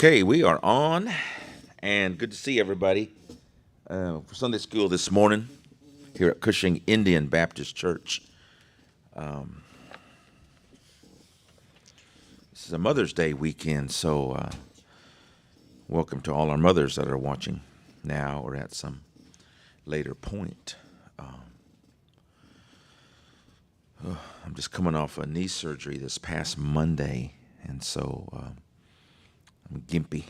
Okay, we are on, and good to see everybody for Sunday school this morning here at Cushing Indian Baptist Church. This is a Mother's Day weekend, so welcome to all our mothers that are watching now or at some later point. I'm just coming off a knee surgery this past Monday, and so I'm gimpy,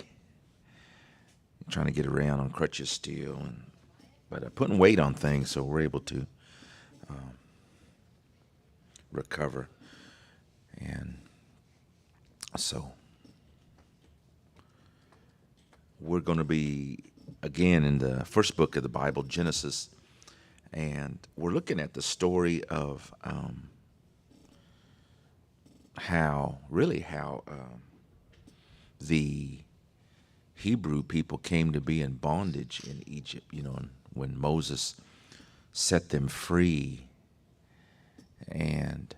trying to get around on crutches still, but putting weight on things, so we're able to recover. And so we're going to be again in the first book of the Bible, Genesis, and we're looking at the story of how the Hebrew people came to be in bondage in Egypt, and when Moses set them free. And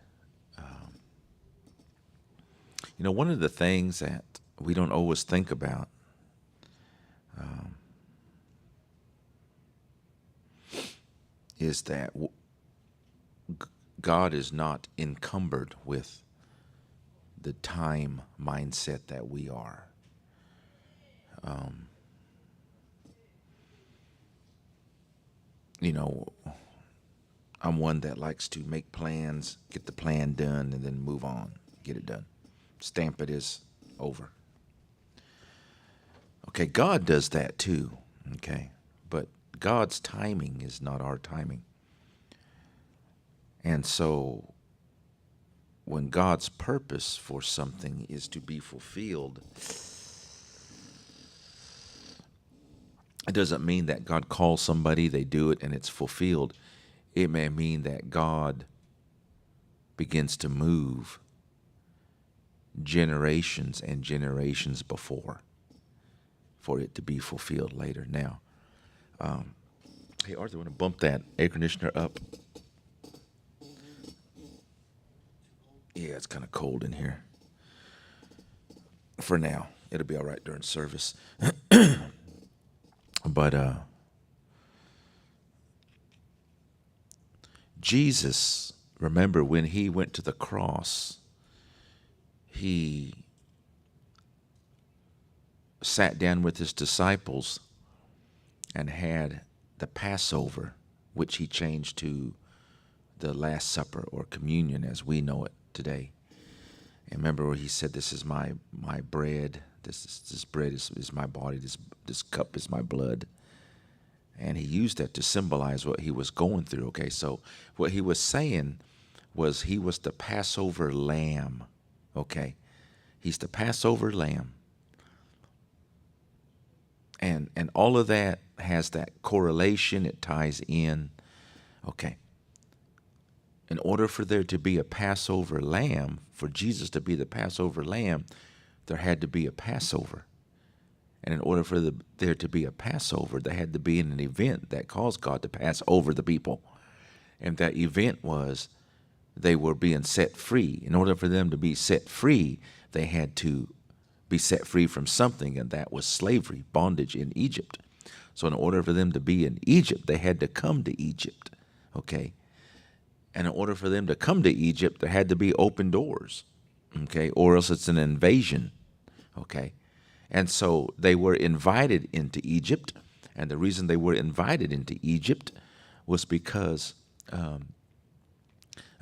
one of the things that we don't always think about is that God is not encumbered with the time mindset that we are. I'm one that likes to make plans, get the plan done, and then move on, get it done. Stamp it as over. Okay, God does that too, okay? But God's timing is not our timing. And so when God's purpose for something is to be fulfilled, it doesn't mean that God calls somebody, they do it, and it's fulfilled. It may mean that God begins to move generations and generations before for it to be fulfilled later. Now, hey, Arthur, want to bump that air conditioner up? Yeah, it's kind of cold in here. For now, it'll be all right during service. But Jesus, remember when he went to the cross, he sat down with his disciples and had the Passover, which he changed to the Last Supper or communion as we know it today. And remember where he said, "This is my bread. This bread is my body. This cup is my blood." And he used that to symbolize what he was going through. Okay, so what he was saying was he was the Passover lamb. Okay, he's the Passover lamb. And all of that has that correlation. It ties in. Okay. In order for there to be a Passover lamb, for Jesus to be the Passover lamb, there had to be a Passover. And in order for there to be a Passover, there had to be an event that caused God to pass over the people. And that event was they were being set free. In order for them to be set free, they had to be set free from something, and that was slavery, bondage in Egypt. So in order for them to be in Egypt, they had to come to Egypt, okay? And in order for them to come to Egypt, there had to be open doors, okay? Or else it's an invasion, okay? And so they were invited into Egypt, and the reason they were invited into Egypt was because a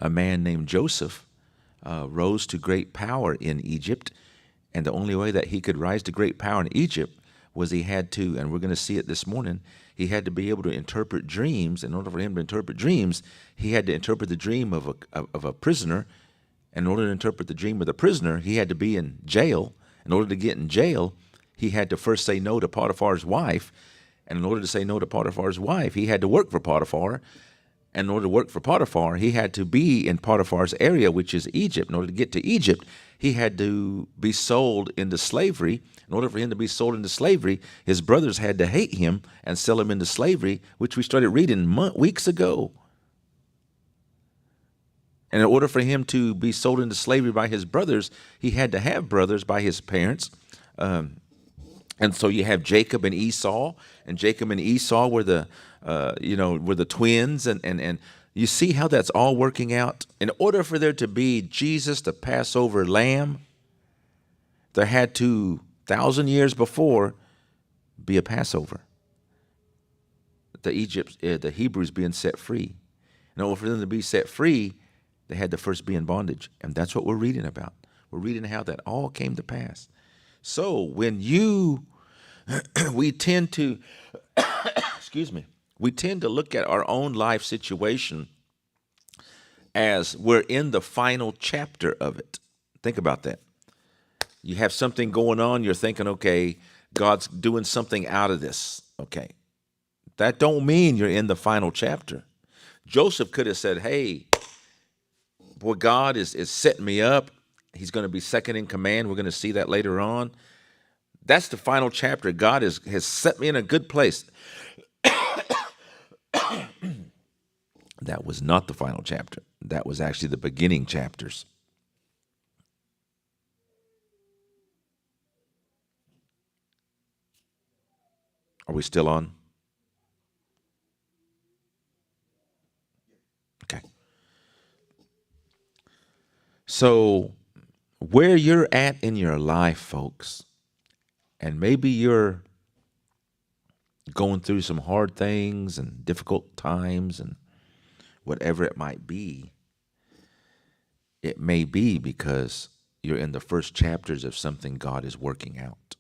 man named Joseph rose to great power in Egypt, and the only way that he could rise to great power in Egypt was he had to, and we're going to see it this morning, he had to be able to interpret dreams. In order for him to interpret dreams, he had to interpret the dream of a prisoner. In order to interpret the dream of the prisoner, he had to be in jail. In order to get in jail, he had to first say no to Potiphar's wife. And in order to say no to Potiphar's wife, he had to work for Potiphar. And in order to work for Potiphar, he had to be in Potiphar's area, which is Egypt. In order to get to Egypt, he had to be sold into slavery. In order for him to be sold into slavery, his brothers had to hate him and sell him into slavery, which we started reading weeks ago. And in order for him to be sold into slavery by his brothers, he had to have brothers by his parents. And so you have Jacob and Esau, and Jacob and Esau were were the twins, and you see how that's all working out. In order for there to be Jesus, the Passover lamb, there had to 1,000 years before be a Passover. The Hebrews being set free. In order for them to be set free, they had to first be in bondage, and that's what we're reading about. We're reading how that all came to pass. So when we tend to, excuse me, we tend to look at our own life situation as we're in the final chapter of it. Think about that. You have something going on, you're thinking, okay, God's doing something out of this. Okay. That don't mean you're in the final chapter. Joseph could have said, hey, boy, God is setting me up. He's going to be second in command. We're going to see that later on. That's the final chapter. God has set me in a good place. That was not the final chapter. That was actually the beginning chapters. Are we still on? Okay. So where you're at in your life, folks, and maybe you're going through some hard things and difficult times and whatever it might be, it may be because you're in the first chapters of something God is working out.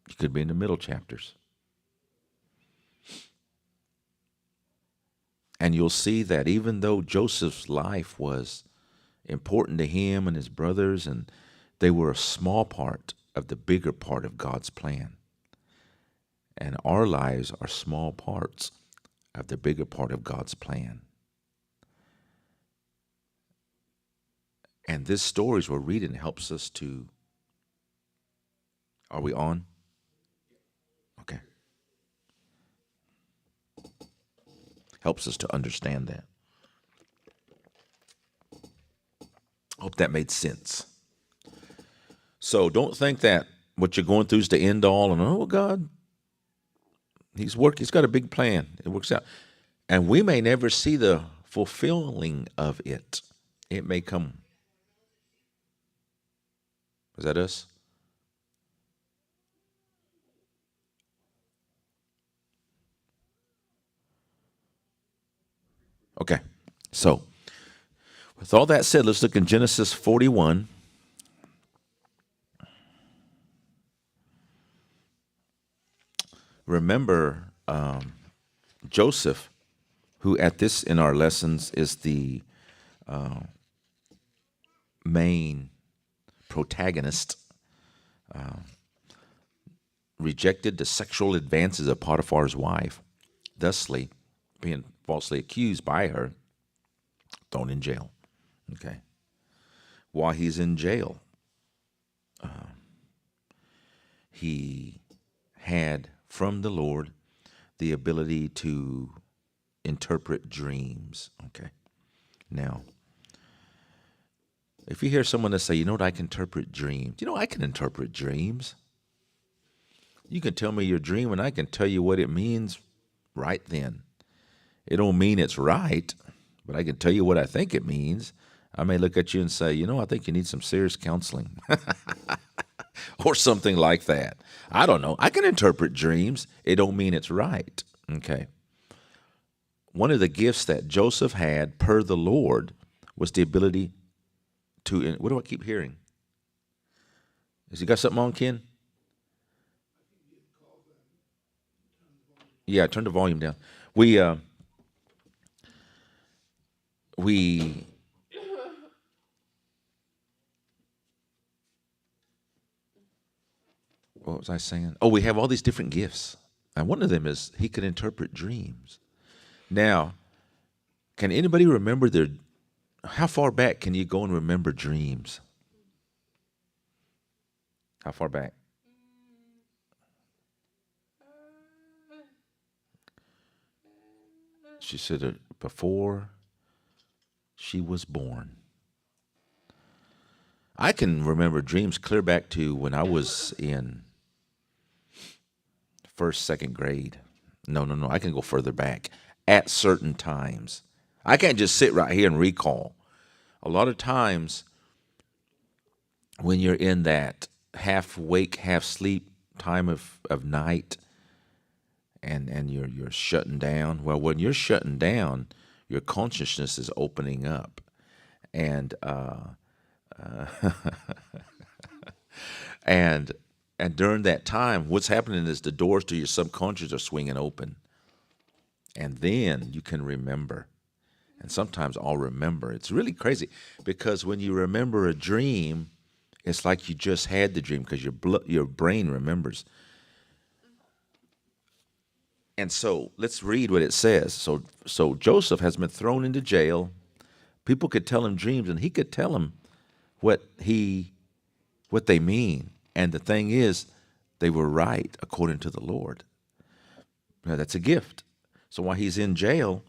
You could be in the middle chapters. And you'll see that even though Joseph's life was important to him and his brothers, and they were a small part of the bigger part of God's plan. And our lives are small parts of the bigger part of God's plan. And this stories we're reading helps us to, are we on? Okay. Helps us to understand that. Hope that made sense. So don't think that what you're going through is the end all and, oh, God, He's got a big plan. It works out. And we may never see the fulfilling of it. It may come. Is that us? Okay. So, with all that said, let's look in Genesis 41. Remember Joseph, who at this in our lessons is the main protagonist, rejected the sexual advances of Potiphar's wife, thusly being falsely accused by her, thrown in jail. Okay. While he's in jail, he had from the Lord the ability to interpret dreams. Okay. Now, if you hear someone that say, you know what, I can interpret dreams. You know, I can interpret dreams. You can tell me your dream and I can tell you what it means right then. It don't mean it's right, but I can tell you what I think it means. I may look at you and say, you know, I think you need some serious counseling or something like that. I don't know. I can interpret dreams. It don't mean it's right. Okay. One of the gifts that Joseph had per the Lord was the ability to, what do I keep hearing? Has he got something on, Ken? Yeah, turn the volume down. We what was I saying? Oh, we have all these different gifts. And one of them is he can interpret dreams. Now, can anybody remember how far back can you go and remember dreams? How far back? She said before she was born. I can remember dreams clear back to when I was in first, second grade. No. I can go further back. At certain times. I can't just sit right here and recall. A lot of times when you're in that half wake, half sleep time of night and you're shutting down. Well, when you're shutting down, your consciousness is opening up. And and during that time, what's happening is the doors to your subconscious are swinging open. And then you can remember. And sometimes I'll remember. It's really crazy because when you remember a dream, it's like you just had the dream because your brain remembers. And so let's read what it says. So Joseph has been thrown into jail. People could tell him dreams, and he could tell them what they mean. And the thing is, they were right according to the Lord. Now, that's a gift. So while he's in jail,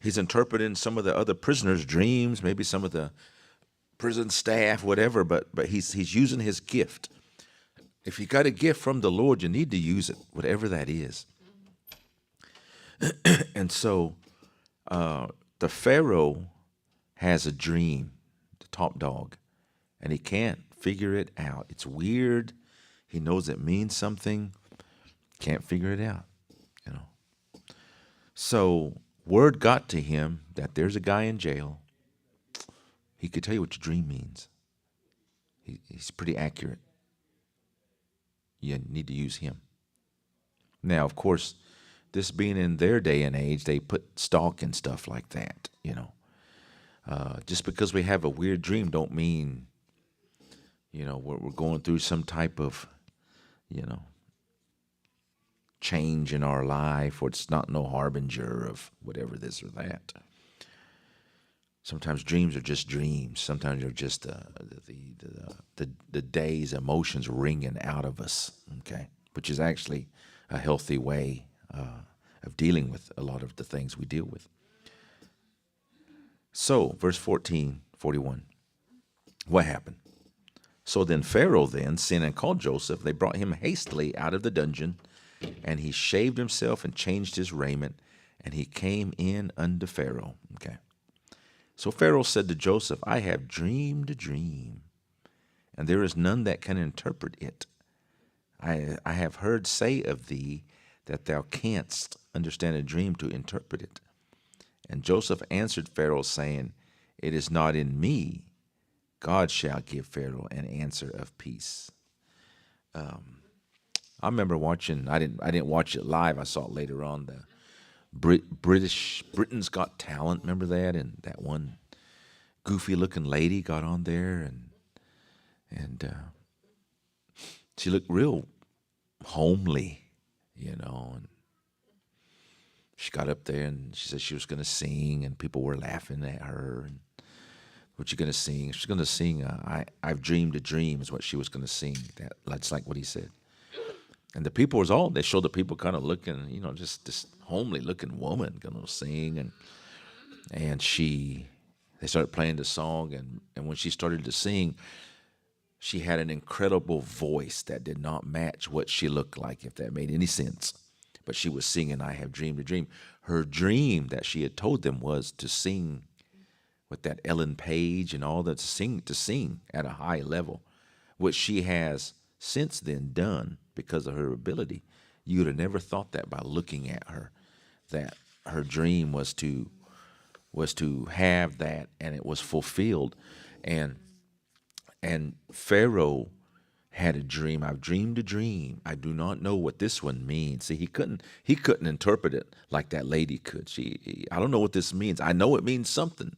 he's interpreting some of the other prisoners' dreams, maybe some of the prison staff, whatever. But he's using his gift. If you got a gift from the Lord, you need to use it, whatever that is. And so the Pharaoh has a dream, the top dog, and he can't figure it out. It's weird. He knows it means something, can't figure it out, you know. So word got to him that there's a guy in jail. He could tell you what your dream means. He's pretty accurate. You need to use him. Now, of course, this being in their day and age, they put stock in stuff like that, you know. Just because we have a weird dream don't mean, you know, we're going through some type of, you know, change in our life, or it's not no harbinger of whatever this or that. Sometimes dreams are just dreams. Sometimes they're just the day's emotions ringing out of us, okay, which is actually a healthy way of dealing with a lot of the things we deal with. So, verse 41, what happened? So then Pharaoh sent and called Joseph. They brought him hastily out of the dungeon, and he shaved himself and changed his raiment, and he came in unto Pharaoh, okay. So Pharaoh said to Joseph, I have dreamed a dream, and there is none that can interpret it. I have heard say of thee that thou canst understand a dream to interpret it. And Joseph answered Pharaoh, saying, it is not in me. God shall give Pharaoh an answer of peace. I remember watching, I didn't watch it live. I saw it later on, the Britain's Got Talent, remember that? And that one goofy looking lady got on there, and she looked real homely, you know, and she got up there and she said she was going to sing, and people were laughing at her. And what you going to sing? She's going to sing I've dreamed a dream is what she was going to sing. That's like what he said. And the people they showed the people kind of looking, you know, just this homely looking woman going to sing. And they started playing the song. And when she started to sing, she had an incredible voice that did not match what she looked like, if that made any sense. But she was singing, I have dreamed a dream. Her dream that she had told them was to sing with that Ellen Page and all that, to sing at a high level, which she has since then done because of her ability. You would have never thought that by looking at her, that her dream was to have that, and it was fulfilled. And Pharaoh had a dream. I've dreamed a dream. I do not know what this one means. See, he couldn't interpret it like that lady could. I don't know what this means. I know it means something.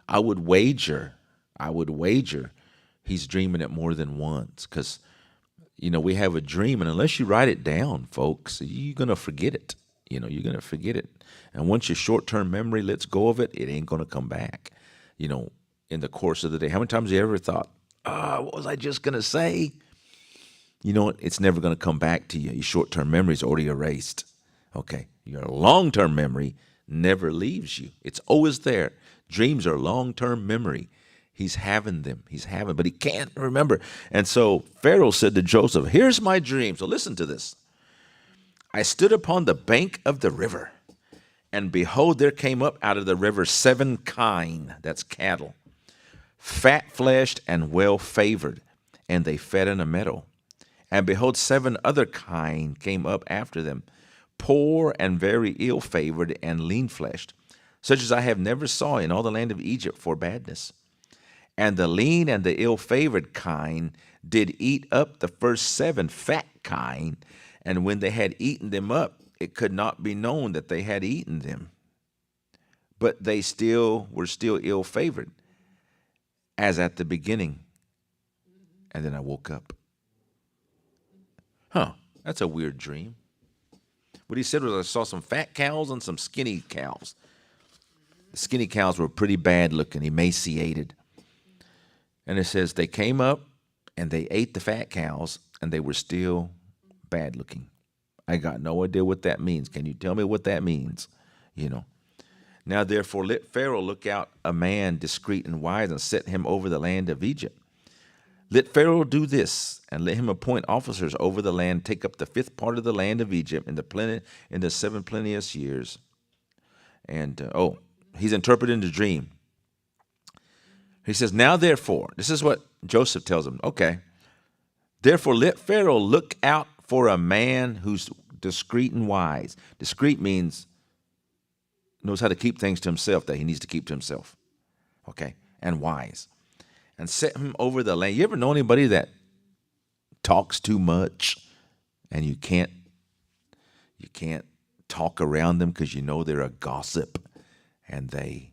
I would wager he's dreaming it more than once, because, you know, we have a dream, and unless you write it down, folks, you're going to forget it. You know, you're going to forget it. And once your short-term memory lets go of it, it ain't going to come back, you know, in the course of the day. How many times have you ever thought, what was I just going to say? You know what? It's never going to come back to you. Your short-term memory is already erased. Okay. Your long-term memory never leaves you. It's always there. Dreams are long-term memory. He's having them. But he can't remember. And so Pharaoh said to Joseph, here's my dream. So listen to this. I stood upon the bank of the river, and behold, there came up out of the river 7 kine, that's cattle, fat-fleshed and well-favored, and they fed in a meadow. And behold, 7 other kine came up after them, poor and very ill-favored and lean-fleshed, such as I have never saw in all the land of Egypt for badness. And the lean and the ill-favored kine did eat up the first 7 fat kine, and when they had eaten them up, it could not be known that they had eaten them. But they were still ill-favored, as at the beginning. And then I woke up. That's a weird dream. What he said was, I saw some fat cows and some skinny cows. The skinny cows were pretty bad looking, emaciated. And it says they came up and they ate the fat cows, and they were still bad looking. I got no idea what that means. Can you tell me what that means? Now therefore let Pharaoh look out a man discreet and wise, and set him over the land of Egypt. Let Pharaoh do this, and let him appoint officers over the land, take up the 5th part of the land of Egypt in the 7 plenteous years. And he's interpreting the dream. He says, now therefore, this is what Joseph tells him. Okay, therefore let Pharaoh look out for a man who's discreet and wise. Discreet means knows how to keep things to himself that he needs to keep to himself. Okay, and wise. And set him over the land. You ever know anybody that talks too much and you can't talk around them because you know they're a gossip, and they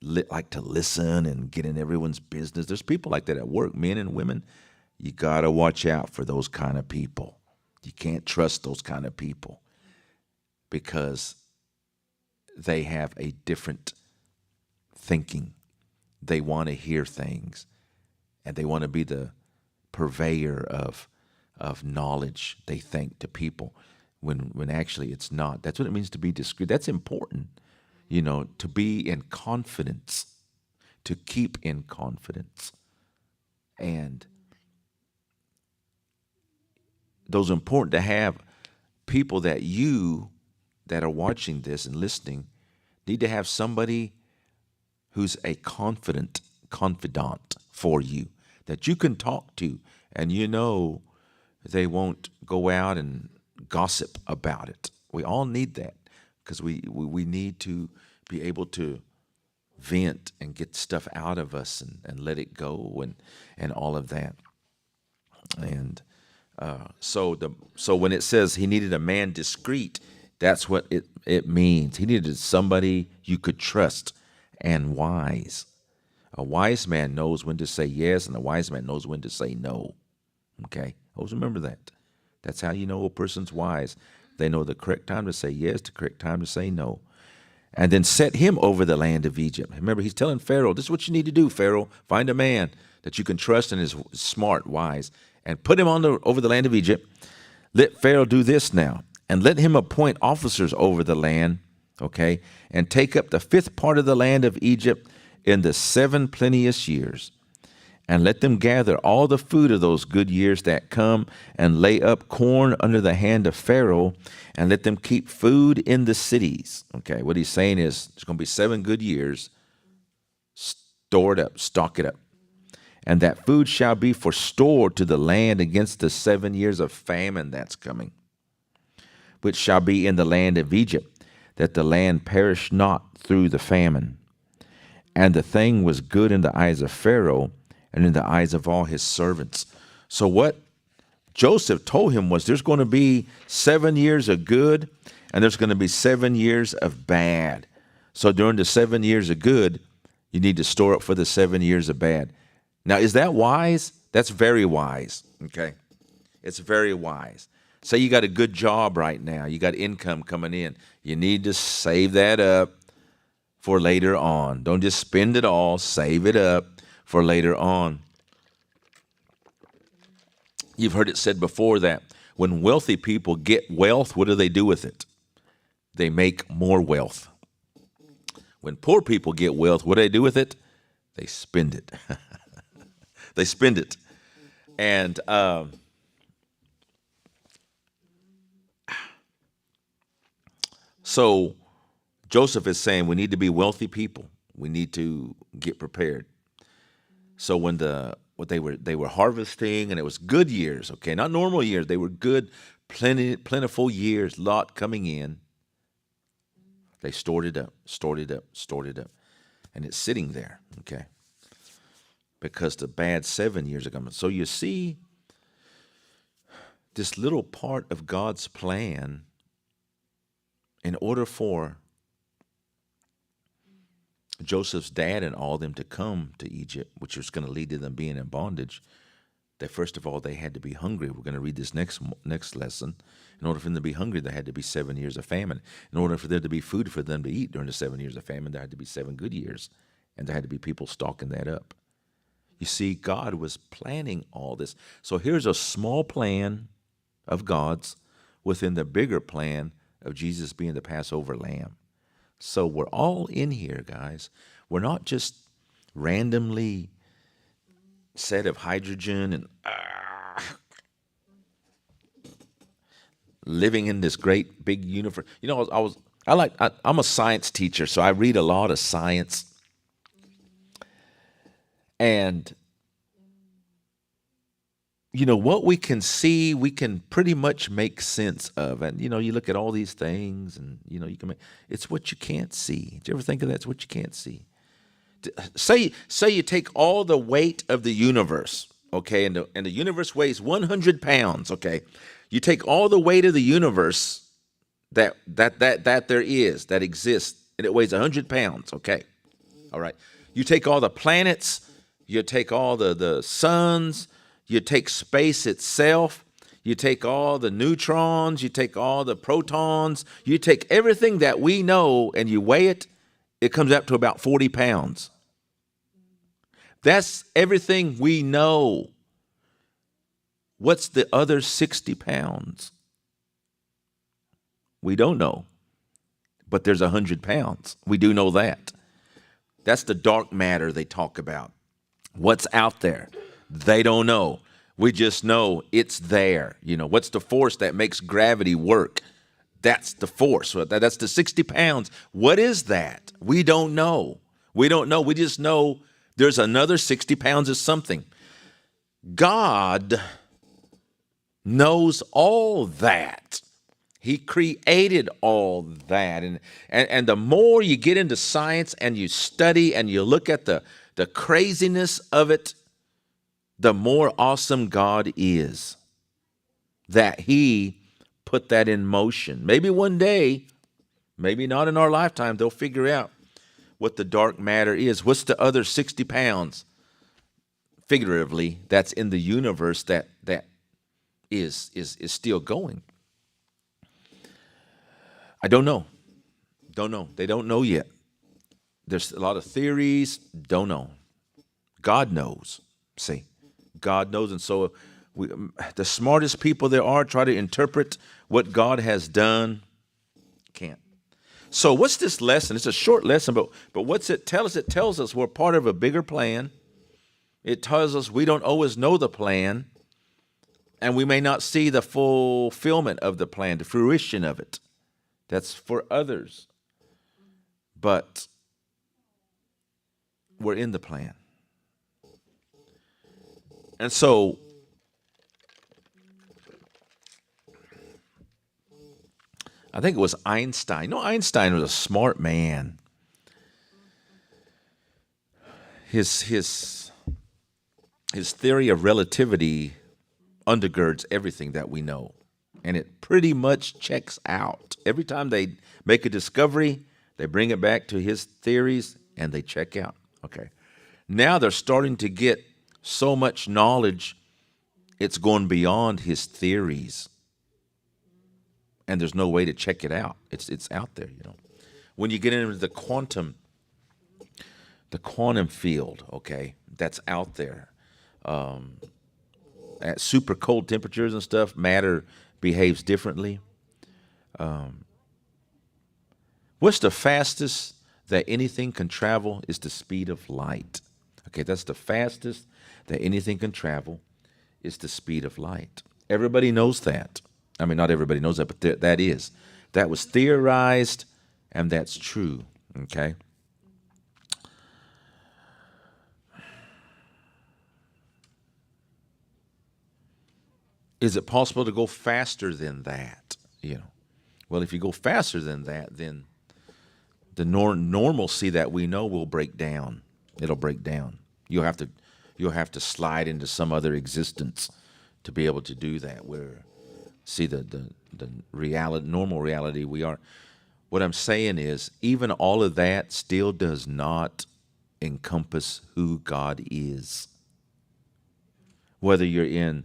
like to listen and get in everyone's business? There's people like that at work, men and women. You got to watch out for those kind of people. You can't trust those kind of people because they have a different thinking. They want to hear things, and they want to be the purveyor of knowledge, they think, to people, when actually it's not. That's what it means to be discreet. That's important, to be in confidence, to keep in confidence. And those are important to have people that are watching this and listening need to have somebody who's a confidant for you that you can talk to, and they won't go out and gossip about it. We all need that because we need to be able to vent and get stuff out of us and let it go and all of that. And so when it says he needed a man discreet, that's what it means. He needed somebody you could trust and wise. A wise man knows when to say yes, and a wise man knows when to say no. Okay? Always remember that. That's how you know a person's wise. They know the correct time to say yes, the correct time to say no. And then set him over the land of Egypt. Remember, he's telling Pharaoh, this is what you need to do, Pharaoh. Find a man that you can trust and is smart, wise, and put him over the land of Egypt. Let Pharaoh do this now, and let him appoint officers over the land, okay, and take up the 5th part of the land of Egypt in the 7 plenteous years, and let them gather all the food of those good years that come, and lay up corn under the hand of Pharaoh, and let them keep food in the cities. Okay, what he's saying is there's going to be 7 good years. Store it up, stock it up. And that food shall be for store to the land against the 7 years of famine that's coming, which shall be in the land of Egypt, that the land perish not through the famine. And the thing was good in the eyes of Pharaoh and in the eyes of all his servants. So what Joseph told him was there's going to be 7 years of good, and there's going to be 7 years of bad. So during the 7 years of good, you need to store up for the 7 years of bad. Now, is that wise? That's very wise, okay? It's very wise. Say you got a good job right now. You got income coming in. You need to save that up for later on. Don't just spend it all. Save it up for later on. You've heard it said before that when wealthy people get wealth, what do they do with it? They make more wealth. When poor people get wealth, what do they do with it? They spend it. They spend it. And so Joseph is saying we need to be wealthy people. We need to get prepared. So when they were harvesting, and it was good years, okay, not normal years. They were good, plentiful years, lot coming in. They stored it up, stored it up, stored it up, and it's sitting there, okay, because the bad 7 years are coming. So you see, this little part of God's plan, in order for Joseph's dad and all them to come to Egypt, which was going to lead to them being in bondage, that first of all, they had to be hungry. We're going to read this next lesson. In order for them to be hungry, there had to be 7 years of famine. In order for there to be food for them to eat during the 7 years of famine, there had to be 7 good years. And there had to be people stalking that up. You see, God was planning all this. So here's a small plan of God's within the bigger plan of Jesus being the Passover lamb. So we're all in here, guys. We're not just randomly set of hydrogen and living in this great big universe. You know, I'm a science teacher, so I read a lot of science. And you know, what we can see, we can pretty much make sense of. And, you know, you look at all these things and, you know, it's what you can't see. Do you ever think of that? It's what you can't see. Say you take all the weight of the universe, okay, and the universe weighs 100 pounds, okay. You take all the weight of the universe that there is, that exists, and it weighs 100 pounds, okay. All right. You take all the planets, you take all the suns, you take space itself, you take all the neutrons, you take all the protons, you take everything that we know and you weigh it, it comes up to about 40 pounds. That's everything we know. What's the other 60 pounds? We don't know, but there's 100 pounds. We do know that. That's the dark matter they talk about. What's out there? They don't know. We just know it's there. You know, what's the force that makes gravity work? That's the force. That's the 60 pounds. What is that? We don't know. We don't know. We just know there's another 60 pounds of something. God knows all that. He created all that. And the more you get into science and you study and you look at the craziness of it, the more awesome God is, that he put that in motion. Maybe one day, maybe not in our lifetime, they'll figure out what the dark matter is. What's the other 60 pounds, figuratively, that's in the universe that is still going? I don't know. Don't know. They don't know yet. There's a lot of theories. Don't know. God knows. See, God knows. And so the smartest people there are try to interpret what God has done. Can't. So what's this lesson? It's a short lesson, but what's it tell us? It tells us we're part of a bigger plan. It tells us we don't always know the plan, and we may not see the fulfillment of the plan, the fruition of it. That's for others. But we're in the plan. And so I think it was Einstein. No, Einstein was a smart man. His theory of relativity undergirds everything that we know. And it pretty much checks out. Every time they make a discovery, they bring it back to his theories and they check out. Okay. Now they're starting to get so much knowledge, it's going beyond his theories. And there's no way to check it out. It's out there, you know. When you get into the quantum field, okay, that's out there. At super cold temperatures and stuff, matter behaves differently. What's the fastest that anything can travel is the speed of light. Okay, that's the fastest that anything can travel. Is the speed of light. Everybody knows that. I mean, not everybody knows that, but that is. That was theorized, and that's true. Okay? Is it possible to go faster than that? Well, if you go faster than that, then the normalcy that we know will break down. It'll break down. You'll have to slide into some other existence to be able to do that. Where, see, the reality, normal reality we are. What I'm saying is, even all of that still does not encompass who God is. Whether you're in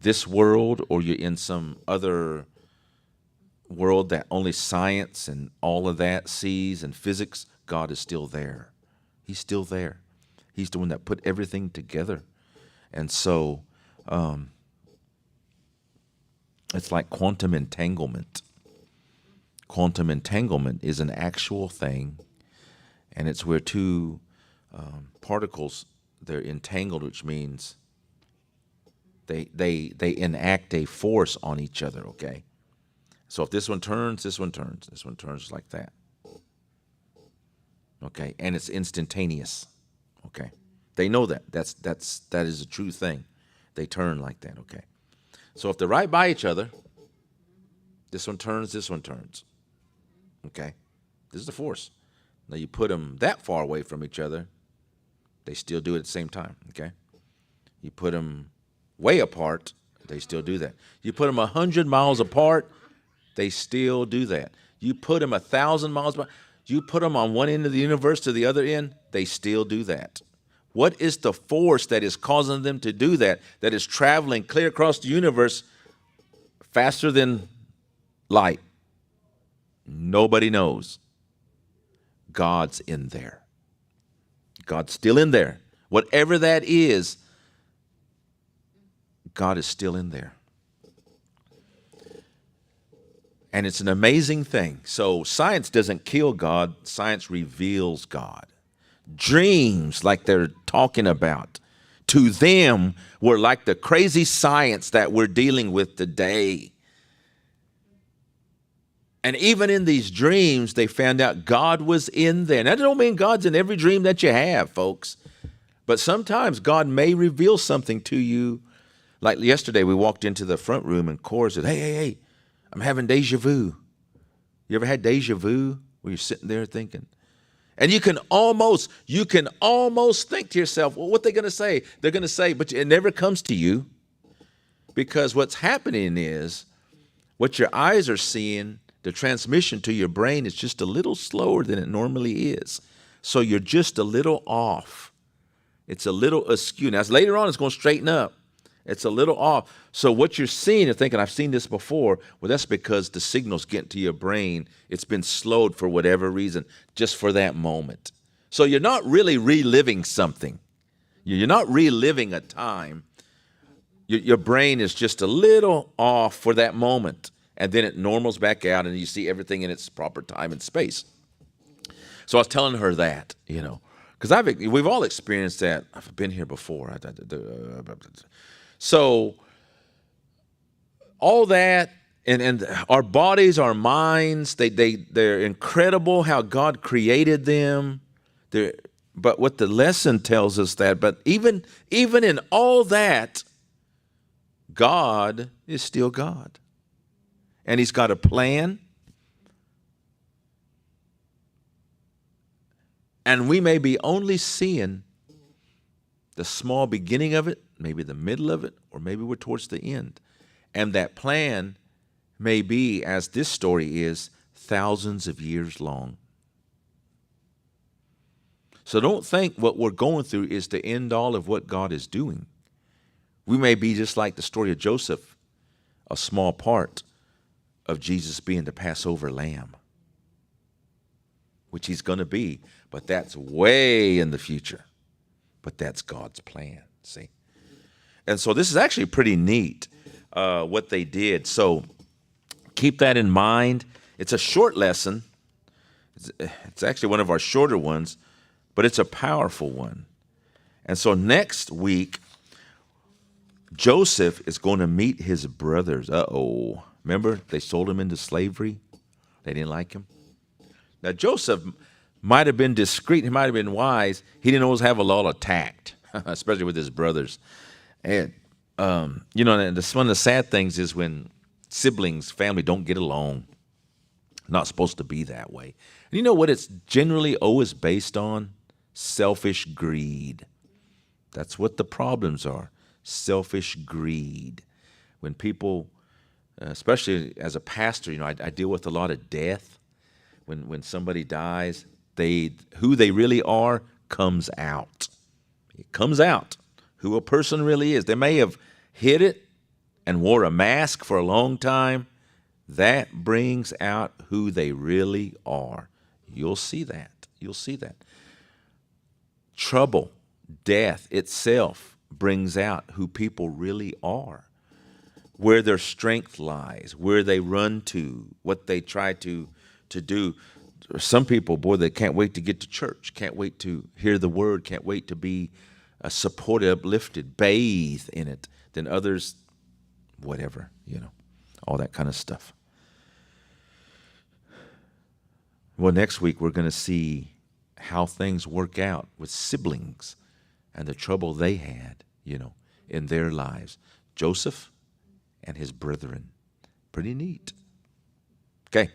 this world or you're in some other world that only science and all of that sees and physics, God is still there. He's still there. He's the one that put everything together. And so it's like quantum entanglement. Quantum entanglement is an actual thing, and it's where two particles, they're entangled, which means they enact a force on each other, okay? So if this one turns, this one turns. This one turns like that. Okay, and it's instantaneous. Okay. They know that. That is a true thing. They turn like that, okay? So if they're right by each other, this one turns, this one turns. Okay? This is the force. Now you put them that far away from each other, they still do it at the same time, okay? You put them way apart, they still do that. You put them 100 miles apart, they still do that. You put them 1,000 miles apart, you put them on one end of the universe to the other end, they still do that. What is the force that is causing them to do that, that is traveling clear across the universe faster than light? Nobody knows. God's in there. God's still in there. Whatever that is, God is still in there. And it's an amazing thing. So science doesn't kill God, science reveals God. Dreams, like they're talking about, to them were like the crazy science that we're dealing with today. And even in these dreams, they found out God was in there. Now, that don't mean God's in every dream that you have, folks. But sometimes God may reveal something to you. Like yesterday, we walked into the front room and Cora said, hey, I'm having deja vu. You ever had deja vu where you're sitting there thinking? And you can almost think to yourself, well, what they're going to say? They're going to say, but it never comes to you, because what's happening is what your eyes are seeing, the transmission to your brain is just a little slower than it normally is. So you're just a little off. It's a little askew. Now, later on, it's going to straighten up. It's a little off. So what you're seeing, you're thinking, I've seen this before. Well, that's because the signal's getting to your brain. It's been slowed for whatever reason, just for that moment. So you're not really reliving something. You're not reliving a time. Your brain is just a little off for that moment, and then it normals back out, and you see everything in its proper time and space. So I was telling her that, because we've all experienced that. I've been here before. So all that, and our bodies, our minds, they're incredible how God created them. But what the lesson tells us but even in all that, God is still God. And he's got a plan. And we may be only seeing the small beginning of it, maybe the middle of it, or maybe we're towards the end. And that plan may be, as this story is, thousands of years long. So don't think what we're going through is the end all of what God is doing. We may be just like the story of Joseph, a small part of Jesus being the Passover lamb, which he's going to be, but that's way in the future. But that's God's plan, see? And so this is actually pretty neat, what they did. So keep that in mind. It's a short lesson. It's actually one of our shorter ones, but it's a powerful one. And so next week, Joseph is going to meet his brothers. Uh-oh. Remember, they sold him into slavery. They didn't like him. Now, Joseph might have been discreet. He might have been wise. He didn't always have a lot of tact, especially with his brothers. And, and one of the sad things is when siblings, family don't get along. Not supposed to be that way. And you know what it's generally always based on? Selfish greed. That's what the problems are. Selfish greed. When people, especially as a pastor, I deal with a lot of death. When somebody dies, who they really are comes out. It comes out who a person really is. They may have hid it and wore a mask for a long time. That brings out who they really are. You'll see that. You'll see that. Trouble, death itself brings out who people really are, where their strength lies, where they run to, what they try to do. Some people, boy, they can't wait to get to church, can't wait to hear the word, can't wait to be supported, uplifted, bathe in it. Then others, whatever, all that kind of stuff. Well, next week we're going to see how things work out with siblings and the trouble they had, in their lives. Joseph and his brethren. Pretty neat. Okay.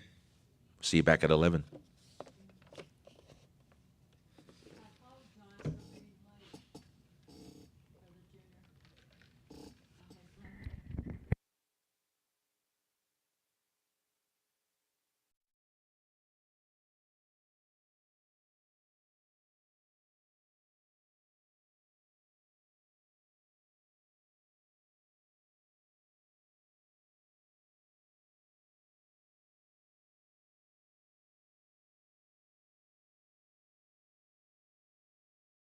See you back at 11.